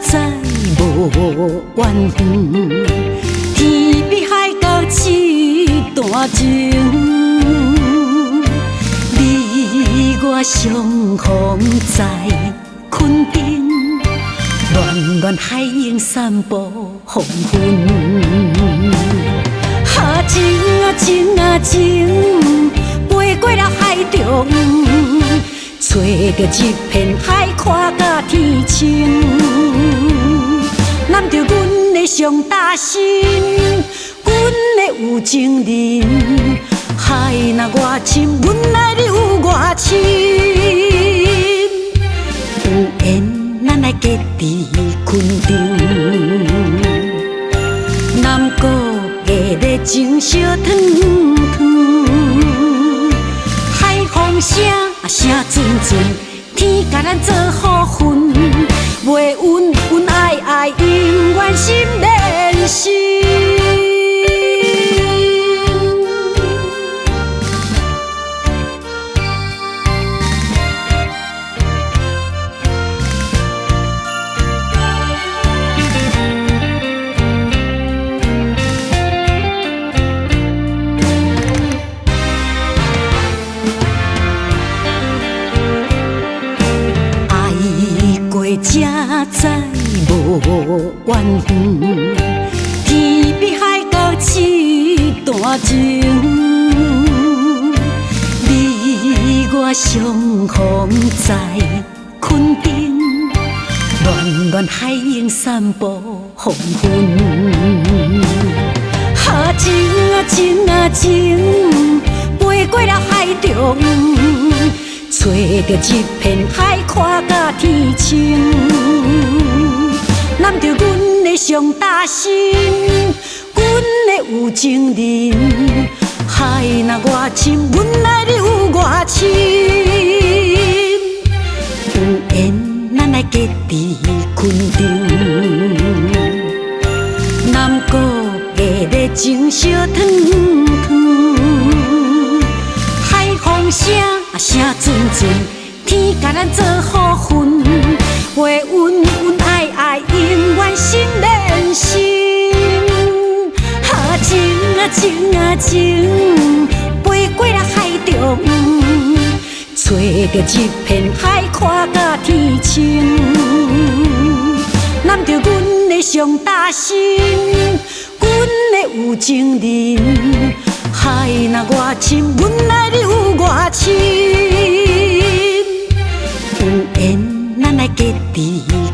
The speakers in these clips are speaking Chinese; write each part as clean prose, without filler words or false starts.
在无缘分，天比海角一段情。你我相逢在昆宾，恋恋海涌散步黄昏。啊情啊情啊情，飞过了海中。找到一片海，看甲天青。揽着阮的上大心，阮的有情人。海若外深，阮爱你有外深。有缘咱来结伫昆场，南国月日情烧烫烫。海风声。声阵阵，天甲咱做好分，袂恩恩爱爱，永远心连心。才知无缘分，天比海角一段情。你我相逢在昆宾，恋恋海涌散步黄昏。啊情啊情啊情，飞过了海中。找到一片海，看甲天青。揽着阮的上大心，阮的有情人。海若外深，阮爱你有外深。有缘咱来结伫昆场，南国月日情烧烫烫。海风声。声阵阵，天甲咱做好分，袂恩恩爱爱，永远心连心。啊情啊情啊情，飞过了海中。找到一片海，看甲天青。揽着阮的上大心，阮的有情人。海若外深，阮爱你有外深。有缘咱来结伫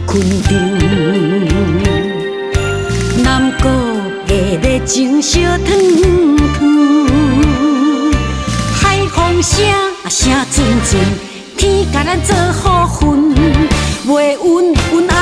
昆场，南国月日情烧烫烫。海风声声阵阵，天甲咱做好分，袂恩恩。